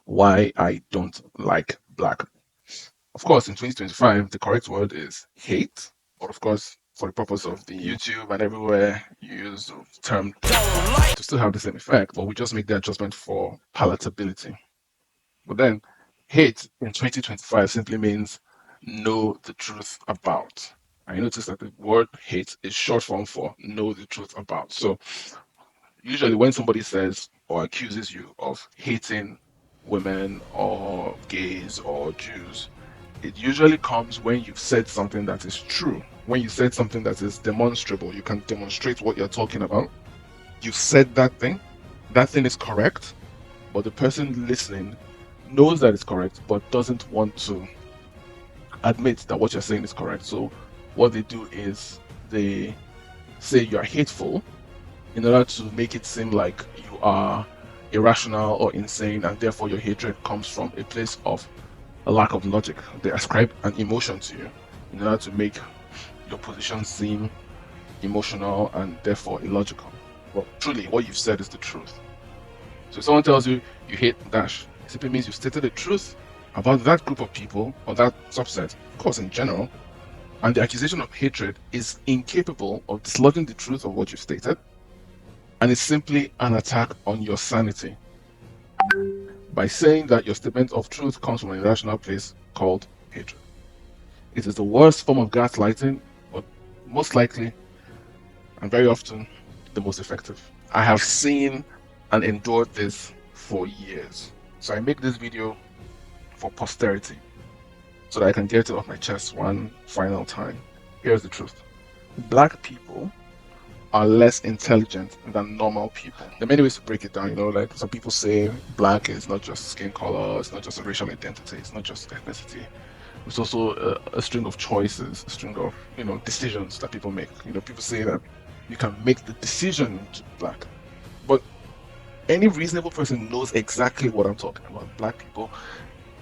why I don't like black. Of course, in 2025, the correct word is hate. But of course, for the purpose of the YouTube and everywhere, you use the term to still have the same effect, but we just make the adjustment for palatability. But then, hate in 2025 simply means know the truth about. I noticed that the word hate is short form for know the truth about. So usually when somebody says or accuses you of hating women or gays or Jews, it usually comes when you've said something that is true. When you said something that is demonstrable, you can demonstrate what you're talking about. You've said that thing is correct, but the person listening knows that it's correct, but doesn't want to admit that what you're saying is correct. So what they do is they say you're hateful in order to make it seem like you are irrational or insane, and therefore your hatred comes from a place of a lack of logic. They ascribe an emotion to you in order to make your position seem emotional and therefore illogical. Well, truly, what you've said is the truth. So if someone tells you you hate Dash, it simply means you've stated the truth about that group of people or that subset, of course, in general, and the accusation of hatred is incapable of dislodging the truth of what you've stated, and it's simply an attack on your sanity by saying that your statement of truth comes from an irrational place called hatred. It is the worst form of gaslighting, but most likely and very often the most effective. I have seen and endured this for years. So I make this video for posterity so that I can get it off my chest one final time. Here's the truth. Black people are less intelligent than normal people. There are many ways to break it down, like some people say black is not just skin color, it's not just a racial identity, it's not just ethnicity. It's also a string of choices, a string of, decisions that people make. People say that you can make the decision to be black. But any reasonable person knows exactly what I'm talking about. Black people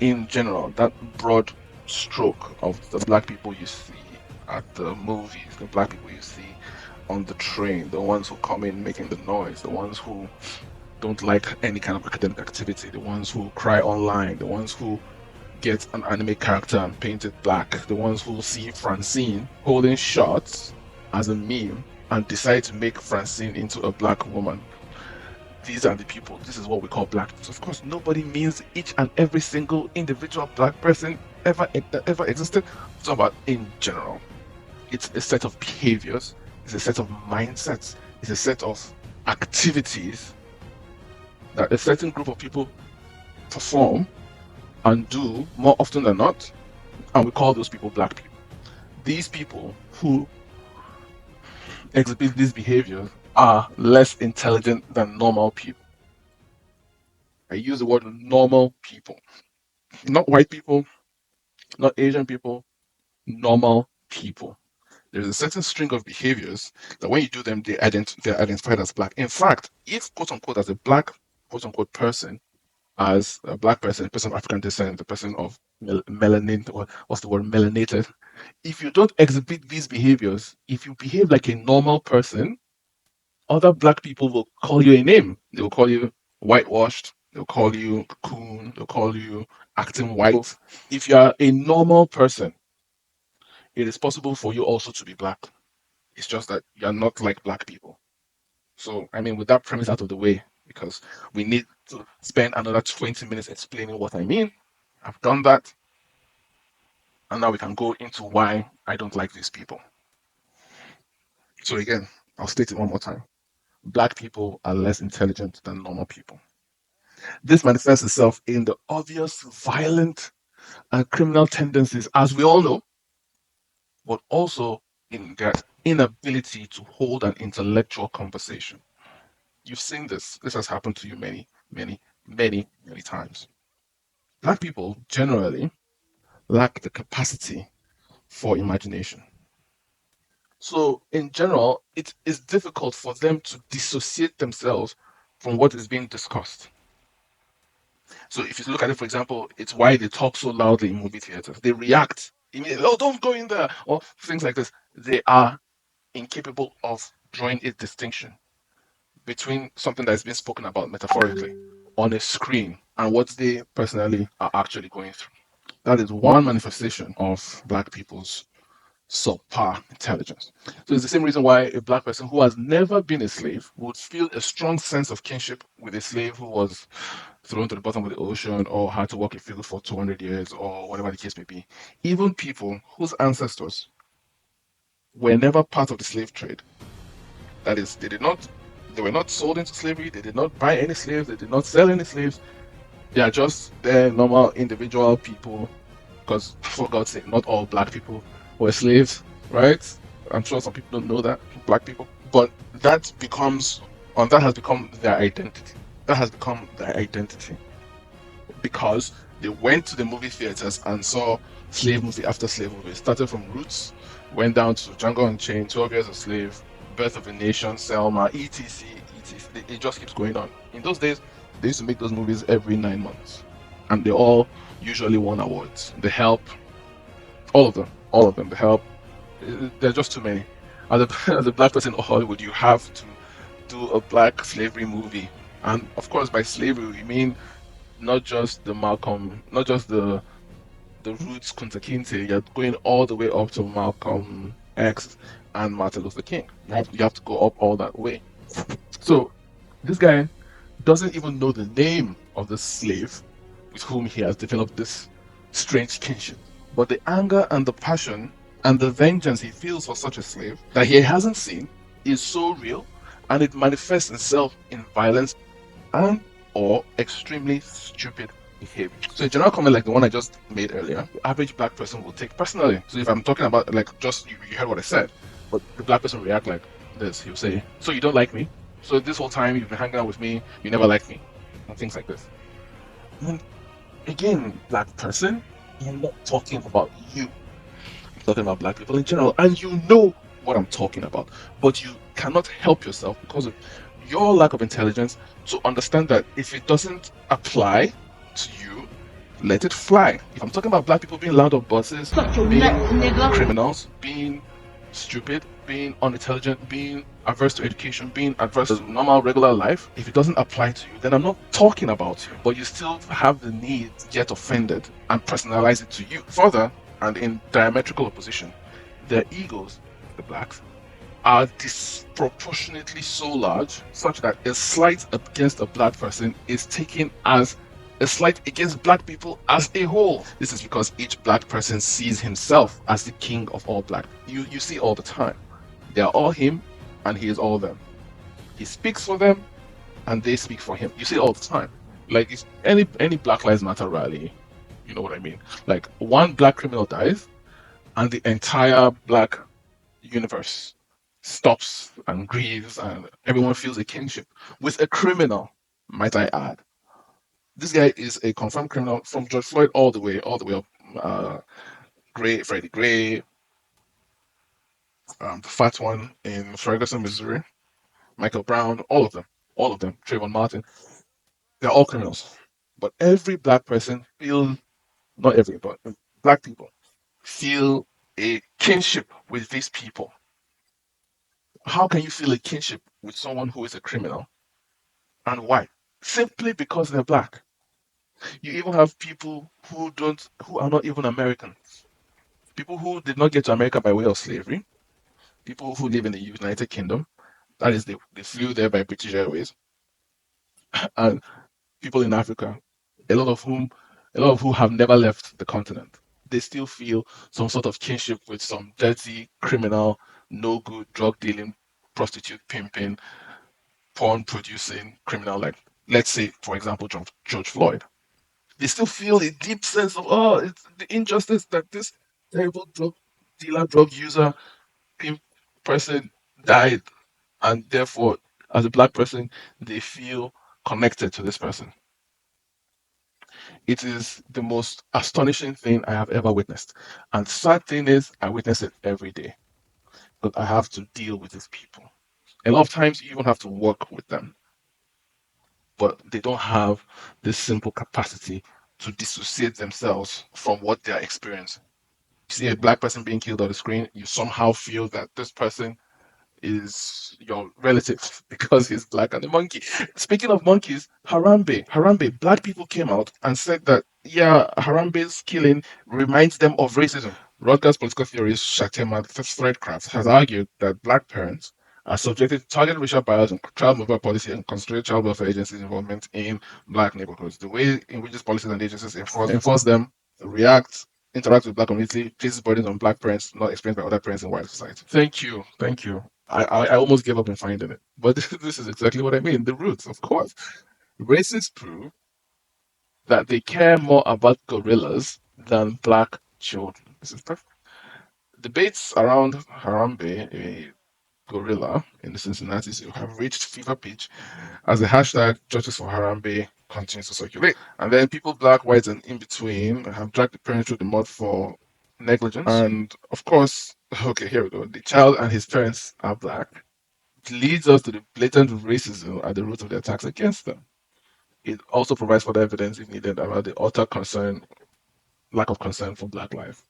in general, that broad stroke of the black people you see at the movies, the black people you see on the train, the ones who come in making the noise, the ones who don't like any kind of academic activity, the ones who cry online, the ones who get an anime character and paint it black, the ones who see Francine holding shots as a meme and decide to make Francine into a black woman. These are the people. This is what we call black people. So of course, nobody means each and every single individual black person ever existed. It's about in general. It's a set of behaviors. It's a set of mindsets. It's a set of activities that a certain group of people perform and do more often than not, and we call those people black people. These people who exhibit these behaviors are less intelligent than normal people. I use the word normal people, not white people, not Asian people, normal people. There's a certain string of behaviors that when you do them, they're identified as black. In fact, if quote unquote as a black quote unquote person, as a black person, a person of African descent, a person of melanin, or what's the word, melanated, if you don't exhibit these behaviors, if you behave like a normal person, other black people will call you a name. They will call you whitewashed. They'll call you coon. They'll call you acting white. If you are a normal person, it is possible for you also to be black. It's just that you're not like black people. So, I mean, with that premise out of the way, because we need to spend another 20 minutes explaining what I mean, I've done that. And now we can go into why I don't like these people. So, again, I'll state it one more time. Black people are less intelligent than normal people. This manifests itself in the obvious violent and criminal tendencies, as we all know, but also in their inability to hold an intellectual conversation. You've seen this. This has happened to you many, many, many, many times. Black people generally lack the capacity for imagination. So, in general, it is difficult for them to dissociate themselves from what is being discussed. So if you look at it, for example, it's why they talk so loudly in movie theaters. They react immediately, oh, don't go in there, or things like this. They are incapable of drawing a distinction between something that is being spoken about metaphorically on a screen and what they personally are actually going through. That is one manifestation of Black people's subpar intelligence. So it's the same reason why a Black person who has never been a slave would feel a strong sense of kinship with a slave who was thrown to the bottom of the ocean or had to work a field for 200 years or whatever the case may be. Even people whose ancestors were never part of the slave trade. That is, they were not sold into slavery, they did not buy any slaves, they did not sell any slaves. They are just their normal individual people, because for God's sake, not all Black people were slaves, right? I'm sure some people don't know that, Black people. But that has become their identity. That has become their identity because they went to the movie theaters and saw slave movie after slave movie. Started from Roots, went down to Django Unchained, 12 Years a Slave, Birth of a Nation, Selma, etc. etc. It just keeps going on. In those days, they used to make those movies every 9 months, and they all usually won awards. The Help, all of them. The Help. There are just too many. As a, as a Black person in Hollywood, you have to do a Black slavery movie, and of course, by slavery we mean not just the Malcolm, not just the roots Kunta Kinte. You're going all the way up to Malcolm X and Martin Luther King. You have to go up all that way. So this guy doesn't even know the name of the slave with whom he has developed this strange kinship. But the anger and the passion and the vengeance he feels for such a slave that he hasn't seen is so real, and it manifests itself in violence and or extremely stupid behavior. So a general comment like the one I just made earlier, the average Black person will take personally. So if I'm talking about like just you heard what I said, but the Black person react like this, he'll say, "So you don't like me? So this whole time you've been hanging out with me, you never liked me," and things like this. And again, Black person, I'm not talking about you. I'm talking about Black people in general, and you know what I'm talking about, but you cannot help yourself because of your lack of intelligence to understand that if it doesn't apply to you, let it fly. If I'm talking about Black people being loud on buses, being criminals, being stupid, being unintelligent, being averse to education, being adverse to normal, regular life, if it doesn't apply to you, then I'm not talking about you. But you still have the need to get offended and personalize it to you. Further, and in diametrical opposition, their egos, the Blacks, are disproportionately so large, such that a slight against a Black person is taken as a slight against Black people as a whole. This is because each Black person sees himself as the king of all Black. You see all the time. They are all him, and he is all them. He speaks for them, and they speak for him. You see it all the time. Like it's any Black Lives Matter rally, you know what I mean? Like one Black criminal dies, and the entire Black universe stops and grieves, and everyone feels a kinship with a criminal, might I add. This guy is a confirmed criminal from George Floyd all the way up. Freddie Gray, the fat one in Ferguson, Missouri, Michael Brown, all of them, Trayvon Martin, they're all criminals. But every Black person feels, not every, but Black people feel a kinship with these people. How can you feel a kinship with someone who is a criminal, and why? Simply because they're Black. You even have people who are not even American. People who did not get to America by way of slavery. People who live in the United Kingdom. That is, they flew there by British Airways. And people in Africa, a lot of whom, a lot of who have never left the continent. They still feel some sort of kinship with some dirty criminal, no good drug dealing, prostitute pimping, porn producing criminal, like let's say, for example, George Floyd. They still feel a deep sense of, oh, it's the injustice that this terrible drug dealer, drug user, pimp person died, and therefore, as a Black person, they feel connected to this person. It is the most astonishing thing I have ever witnessed. And the sad thing is, I witness it every day. But I have to deal with these people. A lot of times, you even have to work with them, but they don't have this simple capacity to dissociate themselves from what they are experiencing. You see a Black person being killed on the screen, you somehow feel that this person is your relative because he's black and a monkey. Speaking of monkeys, Harambe, black people came out and said that, yeah, Harambe's killing reminds them of racism. Rutgers political theorist Shatema Threadcraft has argued that black parents are subjected to targeted racial bias and child welfare policy and concentrated child welfare agencies' involvement in black neighborhoods. The way in which these policies and agencies enforce them, react, interact with black community, places burdens on black parents not experienced by other parents in wider society. Thank you. Thank you. I almost gave up in finding it. But this is exactly what I mean. The roots, of course. Racists prove that they care more about gorillas than black children. This is perfect. Debates around Harambe, a gorilla in the Cincinnati Zoo, have reached fever pitch as the hashtag Justice for Harambe continues to circulate. And then people, black, white, and in between, have dragged the parents through the mud for negligence. And of course, okay, here we go. The child and his parents are black. It leads us to the blatant racism at the root of the attacks against them. It also provides further evidence, if needed, about the utter concern, lack of concern for black life.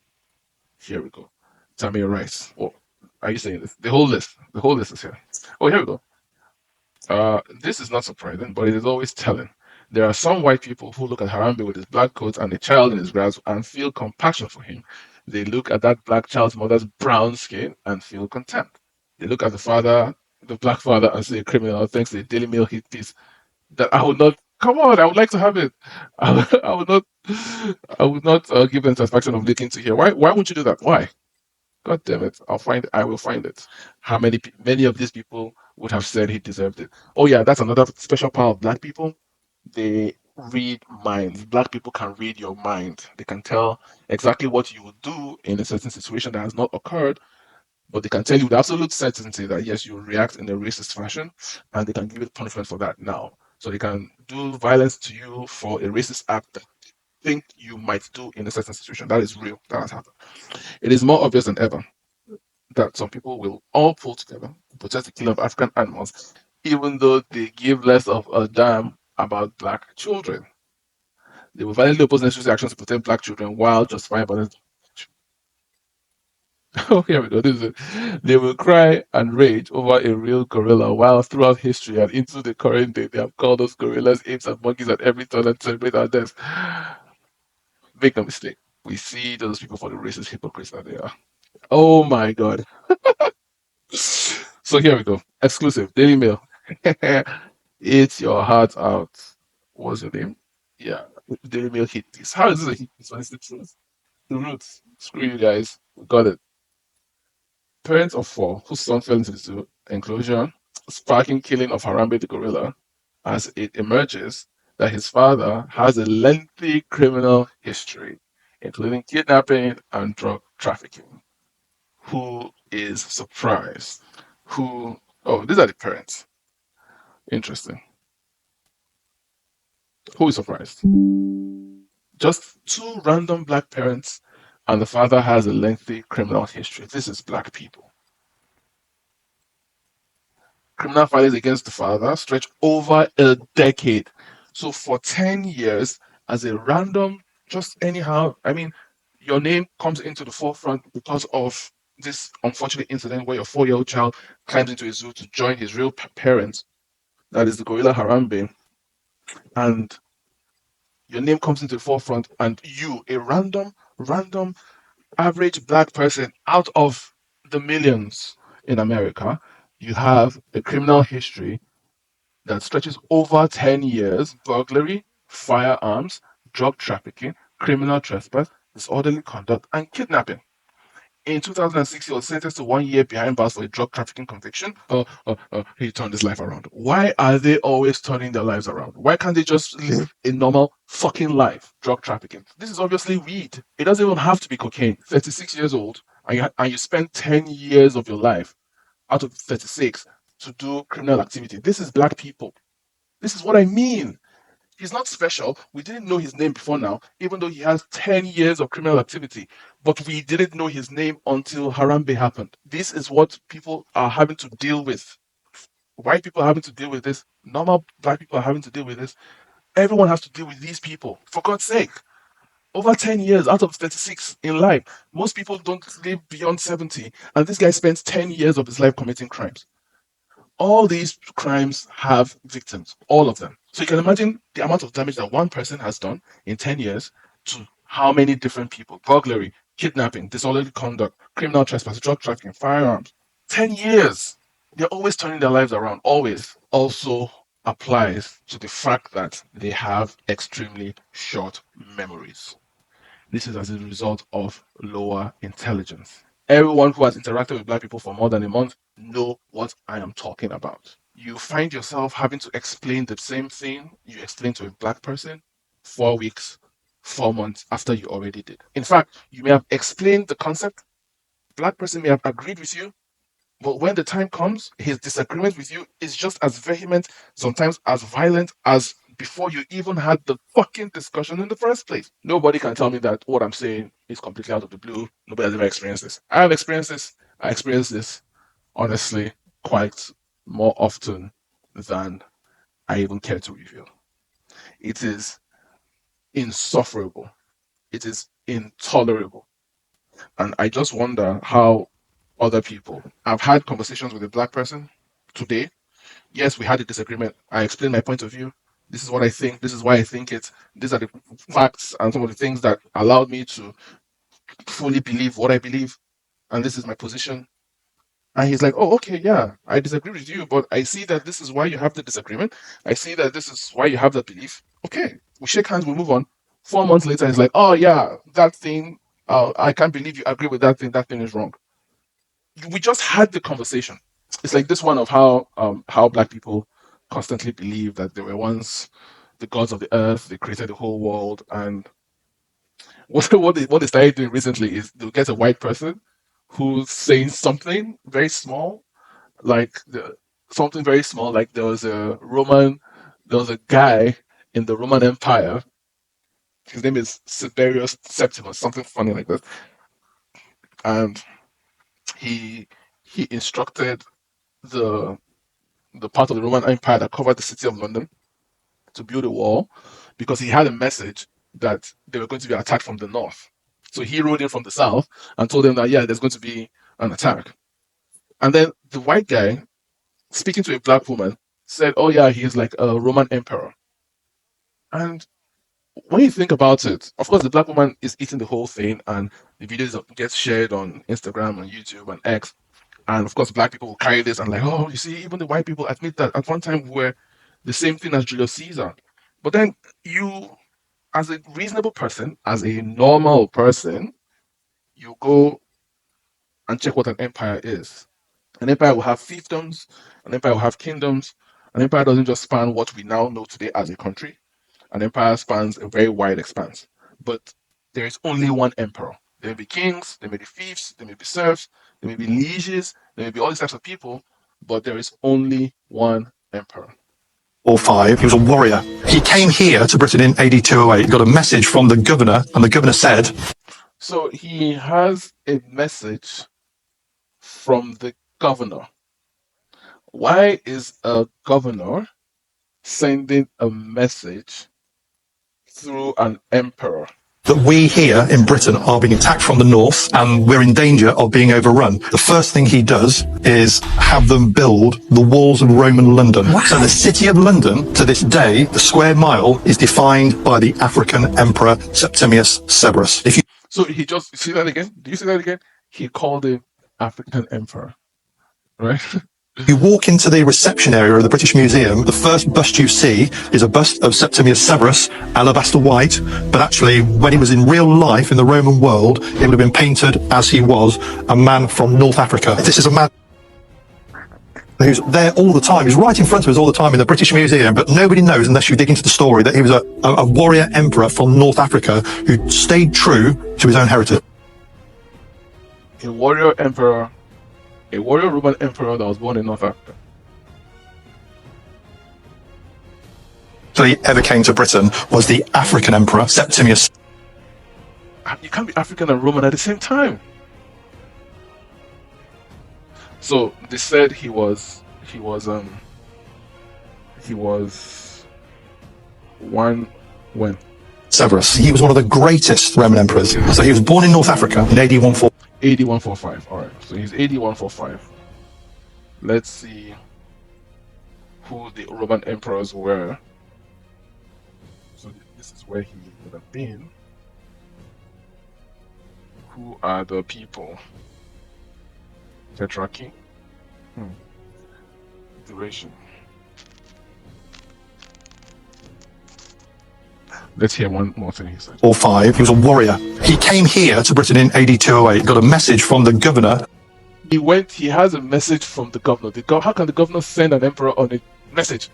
Here we go. Tamir Rice. Oh, are you saying this? The whole list. The whole list is here. Oh, here we go. This is not surprising, but it is always telling. There are some white people who look at Harambe with his black coat and a child in his grasp and feel compassion for him. They look at that black child's mother's brown skin and feel contempt. They look at the father, the black father, and say a criminal thanks to a Daily Mail hit piece that I would not. Come on, I would like to have it. I would not. I would not give them satisfaction of looking to hear. Why would you do that? Why? God damn it! I will find it. How many of these people would have said he deserved it? Oh yeah, that's another special power of black people. They read minds. Black people can read your mind. They can tell exactly what you would do in a certain situation that has not occurred, but they can tell you with absolute certainty that yes, you will react in a racist fashion, and they can give you punishment for that now. So they can do violence to you for a racist act that they think you might do in a certain situation. That is real. That has happened. It is more obvious than ever that some people will all pull together to protest the killing of African animals, even though they give less of a damn about black children. They will violently oppose necessary actions to protect black children while justifying violence. Oh, here we go. This is it. They will cry and rage over a real gorilla while throughout history and into the current day they have called us gorillas, apes, and monkeys at every turn and celebrate our deaths. Make no mistake. We see those people for the racist hypocrites that they are. Oh my god. So here we go. Exclusive. Daily Mail. It's your heart out. What's your name? Yeah. Daily Mail hit piece. How is this a hit piece? When it's the truth. The roots. Screw you guys. We got it. Parents of four whose son fell into the zoo enclosure, sparking killing of Harambe the gorilla, as it emerges that his father has a lengthy criminal history, including kidnapping and drug trafficking. Who is surprised? Who? Oh, these are the parents. Interesting. Who is surprised? Just two random black parents, and the father has a lengthy criminal history. This is black people. Criminal filings against the father stretch over a decade. So for 10 years, as a random, just anyhow, I mean, your name comes into the forefront because of this unfortunate incident where your 4-year-old child climbs into a zoo to join his real parents, that is the gorilla Harambe, and your name comes into the forefront, and you, a random average black person out of the millions in America, you have a criminal history that stretches over 10 years: burglary, firearms, drug trafficking, criminal trespass, disorderly conduct, and kidnapping. In 2006, he was sentenced to 1 year behind bars for a drug trafficking conviction. He turned his life around. Why are they always turning their lives around? Why can't they just live a normal fucking life? Drug trafficking. This is obviously weed. It doesn't even have to be cocaine. 36 years old, and you spend 10 years of your life out of 36 to do criminal activity. This is black people. This is what I mean. He's not special. We didn't know his name before now, even though he has 10 years of criminal activity. But we didn't know his name until Harambe happened. This is what people are having to deal with. White people are having to deal with this. Normal black people are having to deal with this. Everyone has to deal with these people. For God's sake. Over 10 years out of 36 in life. Most people don't live beyond 70. And this guy spends 10 years of his life committing crimes. All these crimes have victims, all of them. So you can imagine the amount of damage that one person has done in 10 years to how many different people: burglary, kidnapping, disorderly conduct, criminal trespass, drug trafficking, firearms. 10 years. They're always turning their lives around, always. Also applies to the fact that they have extremely short memories. This is as a result of lower intelligence. Everyone who has interacted with black people for more than a month know what I am talking about. You find yourself having to explain the same thing you explained to a black person 4 weeks, 4 months after you already did. In fact, you may have explained the concept, black person may have agreed with you, but when the time comes, his disagreement with you is just as vehement, sometimes as violent as before you even had the fucking discussion in the first place. Nobody can tell me that what I'm saying is completely out of the blue. Nobody has ever experienced this. I have experienced this. I experience this, honestly, quite more often than I even care to reveal. It is insufferable. It is intolerable. And I just wonder how other people. I've had conversations with a black person today. Yes, we had a disagreement. I explained my point of view. This is what I think. This is why I think it. These are the facts and some of the things that allowed me to fully believe what I believe. And this is my position. And he's like, oh, okay, yeah, I disagree with you, but I see that this is why you have the disagreement. I see that this is why you have that belief. Okay, we shake hands, we move on. 4 months later, he's like, oh, yeah, that thing, I can't believe you agree with that thing. That thing is wrong. We just had the conversation. It's like this one of how black people constantly believe that they were once the gods of the earth, they created the whole world, and what they started doing recently is they'll get a white person who's saying something very small, like something very small, like there was a guy in the Roman Empire. His name is Siberius Septimus, something funny like that, and he he instructed the the part of the Roman Empire that covered the city of London to build a wall because he had a message that they were going to be attacked from the north. So he rode in from the south and told them that, yeah, there's going to be an attack. And then the white guy, speaking to a black woman, said, oh, yeah, he's like a Roman emperor. And when you think about it, of course, the black woman is eating the whole thing, and the videos gets shared on Instagram and YouTube and X. And of course, black people will carry this and like, oh, you see, even the white people admit that at one time we were the same thing as Julius Caesar. But then you, as a reasonable person, as a normal person, you go and check what an empire is. An empire will have fiefdoms, an empire will have kingdoms. An empire doesn't just span what we now know today as a country. An empire spans a very wide expanse. But there is only one emperor. There may be kings, there may be fiefs, there may be serfs, there may be lieges, there may be all these types of people, but there is only one emperor. Or five. He was a warrior. He came here to Britain in AD 208. He got a message from the governor, and the governor said, So he has a message from the governor. Why is a governor sending a message through an emperor? that we here in Britain are being attacked from the north and we're in danger of being overrun. The first thing he does is have them build the walls of Roman London. Wow. So the city of London, to this day, the square mile is defined by the African emperor Septimius Severus. So he just, see that again? Do you see that again? He called him African emperor, right? You walk into the reception area of the British Museum, the first bust you see is a bust of Septimius Severus, alabaster white, but actually when he was in real life in the Roman world, it would have been painted as he was, a man from North Africa. This is a man who's there all the time. He's right in front of us all the time in the British Museum, but nobody knows unless you dig into the story that he was a warrior emperor from North Africa who stayed true to his own heritage. A warrior emperor, a warrior Roman emperor that was born in North Africa. So he ever came to Britain was the African emperor Septimius. You can't be African and Roman at the same time. So they said he was one when Severus. He was one of the greatest Roman emperors. So he was born in North Africa in AD 140. AD 145. All right, so he's AD 145. Let's see who the Roman emperors were. So this is where he would have been. Who are the people? Tetrarchy. Duration. Let's hear one more thing he said. Or 5. He was a warrior. He came here to Britain in AD 208, got a message from the governor. He has a message from the governor. How can the governor send an emperor on a message?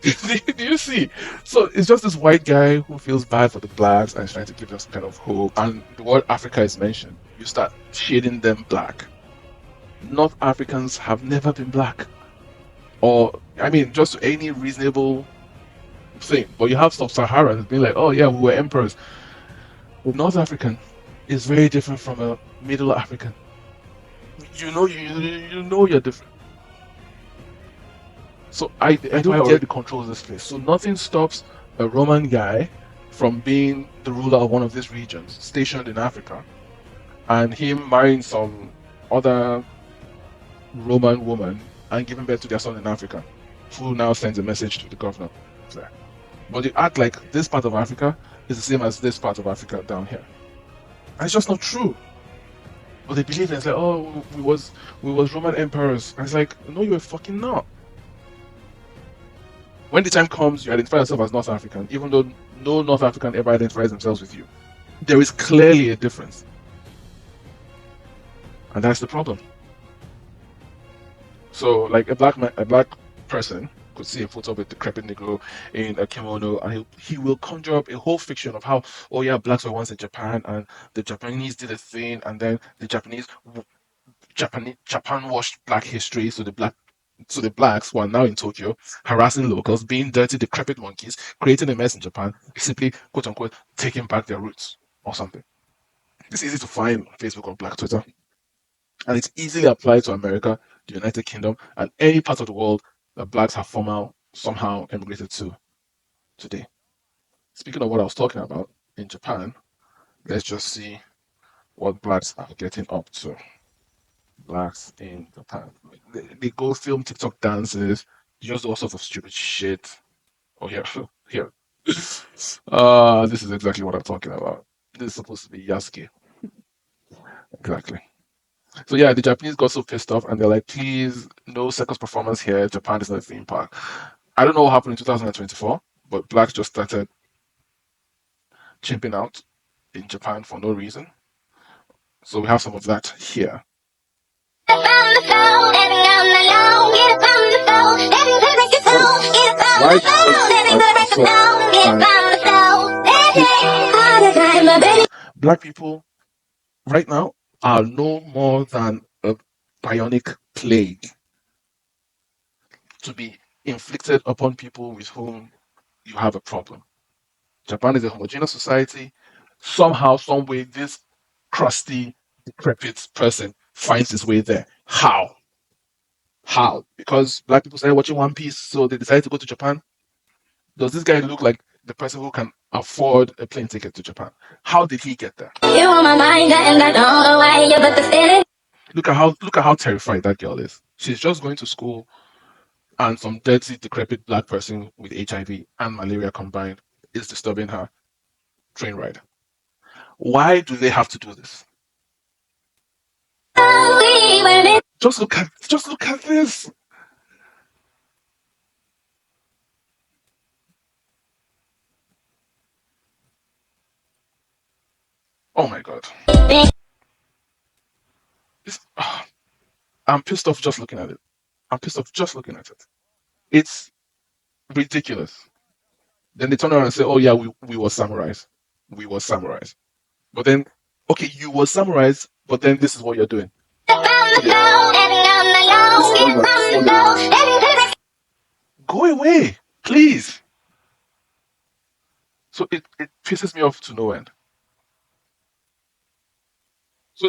Do you see? So it's just this white guy who feels bad for the blacks and is trying to give them some kind of hope. And the word Africa is mentioned. You start shading them black. North Africans have never been black. Or, I mean, just any reasonable thing. But you have sub-Saharans being like, oh yeah, we were emperors. But North African is very different from a Middle African. You know you're different. So I don't get the controls this place. So nothing stops a Roman guy from being the ruler of one of these regions, stationed in Africa, and him marrying some other Roman woman and giving birth to their son in Africa, who now sends a message to the governor. But you act like this part of Africa is the same as this part of Africa down here. And it's just not true. But they believe it. It's like, oh, we was Roman emperors. And it's like, no, you were fucking not. When the time comes, you identify yourself as North African, even though no North African ever identifies themselves with you. There is clearly a difference. And that's the problem. So, like a black person could see a photo of a decrepit Negro in a kimono, and he will conjure up a whole fiction of how, oh yeah, blacks were once in Japan, and the Japanese did a thing, and then the Japan washed black history, so the blacks who are now in Tokyo harassing locals, being dirty, decrepit monkeys, creating a mess in Japan, simply quote unquote taking back their roots or something. It's easy to find on Facebook or Black Twitter, and it's easily applied to America, the United Kingdom, and any part of the world that blacks have somehow emigrated to today. Speaking of what I was talking about in Japan, let's just see what blacks are getting up to. Blacks in Japan. They go film TikTok dances, just all sorts of stupid shit. Oh, here, here. This is exactly what I'm talking about. This is supposed to be Yasuke. Exactly. So yeah, the Japanese got so pissed off and they're like, please, no circus performance here. Japan is not a theme park. I don't know what happened in 2024, but blacks just started chimping out in Japan for no reason. So we have some of that here. Black people right now are no more than a bionic plague to be inflicted upon people with whom you have a problem. Japan is a homogeneous society. Somehow, some way, this crusty, decrepit person finds his way there. How? How? Because black people started watching One Piece, so they decided to go to Japan. Does this guy look like the person who can afford a plane ticket to Japan? How did he get there? You on my mind, and I don't know why you but the feeling. Look at how terrified that girl is. She's just going to school, and some dirty, decrepit black person with HIV and malaria combined is disturbing her train ride. Why do they have to do this? Just look at this. Oh my god. I'm pissed off just looking at it. It's ridiculous. Then they turn around and say, oh yeah, we were samurais. We were samurais. But then, okay, you were samurais, but then this is what you're doing. Go away, please. So it pisses me off to no end. So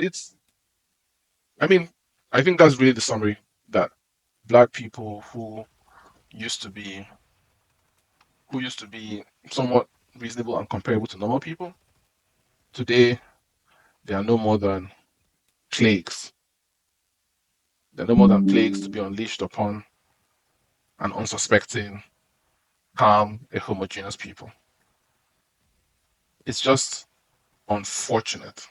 I think that's really the summary, that black people who used to be somewhat reasonable and comparable to normal people, today they are no more than plagues. They're no more than plagues to be unleashed upon an unsuspecting, calm, a homogeneous people. It's just unfortunate.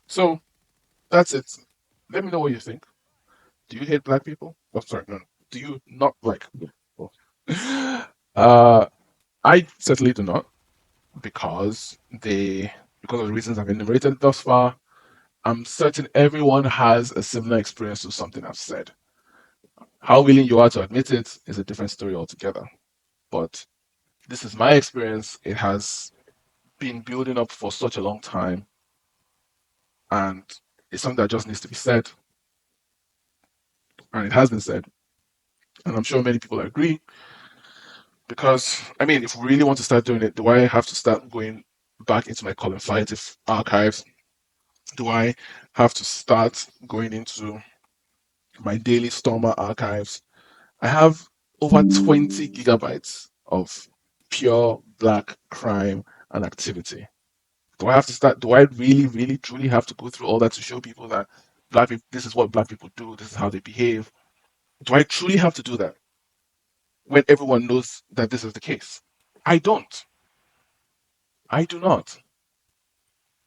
So that's it. Let me know what you think. Do you hate black people? Oh, sorry, no. Do you not like people? I certainly do not, because because of the reasons I've enumerated thus far. I'm certain everyone has a similar experience to something I've said. How willing you are to admit it is a different story altogether. But this is my experience. It has been building up for such a long time, and it's something that just needs to be said. And it has been said. And I'm sure many people agree. Because, I mean, if we really want to start doing it, do I have to start going back into my column-fiative archives? Do I have to start going into my daily Stormer archives? I have over 20 gigabytes of pure black crime and activity. Do I have to start? Do I really, really, truly have to go through all that to show people that black people, this is what black people do, this is how they behave? Do I truly have to do that when everyone knows that this is the case? I don't. I do not.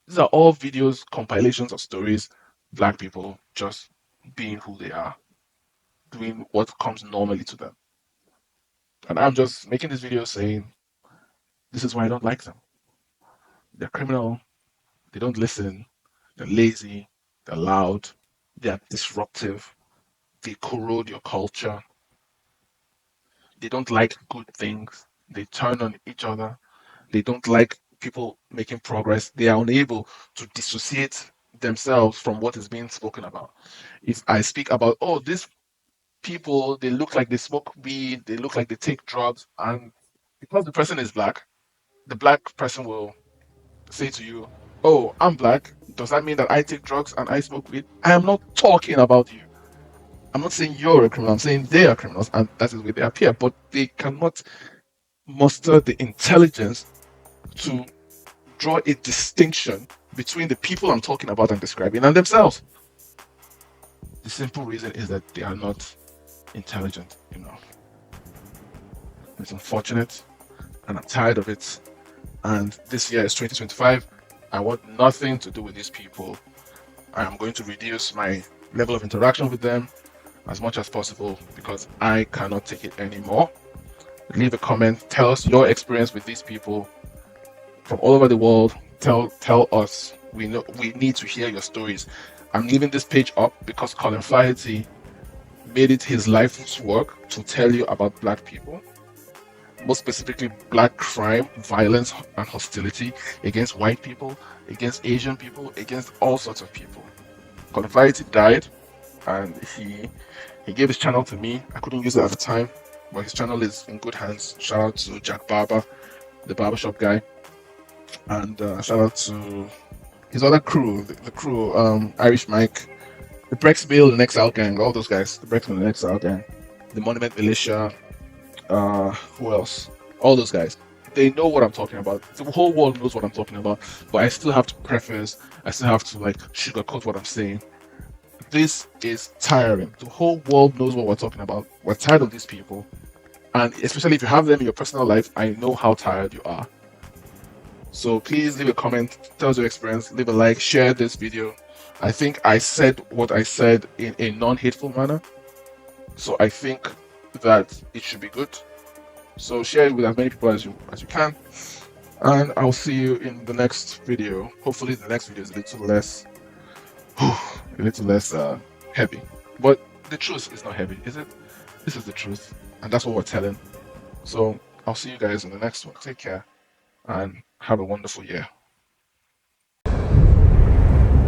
These are all videos, compilations of stories, black people just being who they are, doing what comes normally to them. And I'm just making this video saying, this is why I don't like them. They're criminal, they don't listen, they're lazy, they're loud, they're disruptive, they corrode your culture, they don't like good things, they turn on each other, they don't like people making progress, they are unable to dissociate themselves from what is being spoken about. If I speak about, oh, these people, they look like they smoke weed, they look like they take drugs, and because the person is black, the black person will say to you, oh, I'm black. Does that mean that I take drugs and I smoke weed? I am not talking about you. I'm not saying you're a criminal. I'm saying they are criminals, and that is where they appear. But they cannot muster the intelligence to draw a distinction between the people I'm talking about and describing and themselves. The simple reason is that they are not intelligent enough. It's unfortunate, and I'm tired of it. And this year is 2025. I want nothing to do with these people. I am going to reduce my level of interaction with them as much as possible because I cannot take it anymore. Leave a comment. Tell us your experience with these people from all over the world. Tell us. We need to hear your stories. I'm leaving this page up because Colin Flaherty made it his life's work to tell you about black people, most specifically black crime, violence, and hostility against white people, against Asian people, against all sorts of people. Colin Flaherty died, and he gave his channel to me. I couldn't use it at the time, but his channel is in good hands. Shout out to Jack Barber, the barbershop guy, and shout out to his other crew, the crew, Irish Mike, the Brexville, the Exile Gang, all those guys, the Brexville, the Exile Gang, the Monument Militia, who else? All those guys. They know what I'm talking about. The whole world knows what I'm talking about, but I still have to preface, I still have to like sugarcoat what I'm saying. This is tiring. The whole world knows what we're talking about. We're tired of these people. And especially if you have them in your personal life, I know how tired you are. So please leave a comment, tell us your experience, leave a like, share this video. I think I said what I said in a non-hateful manner. So I think that it should be good. So share it with as many people as you can. And I'll see you in the next video. Hopefully the next video is a little less heavy. But the truth is not heavy, is it? This is the truth. And that's what we're telling. So I'll see you guys in the next one. Take care and have a wonderful year.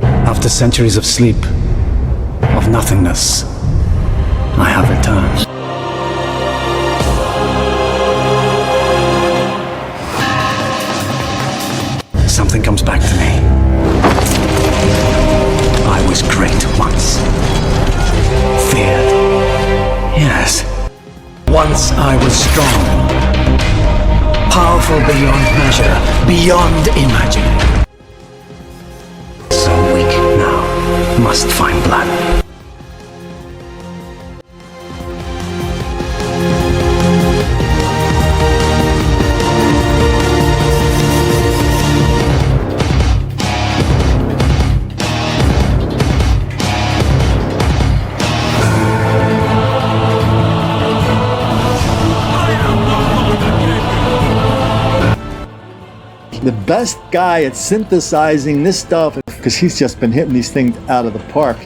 After centuries of sleep, of nothingness, I have returned. Something comes back to me. I was great once. Feared. Yes. Once I was strong. Powerful beyond measure, beyond imagining. So weak now. Must find blood. The best guy at synthesizing this stuff, because he's just been hitting these things out of the park.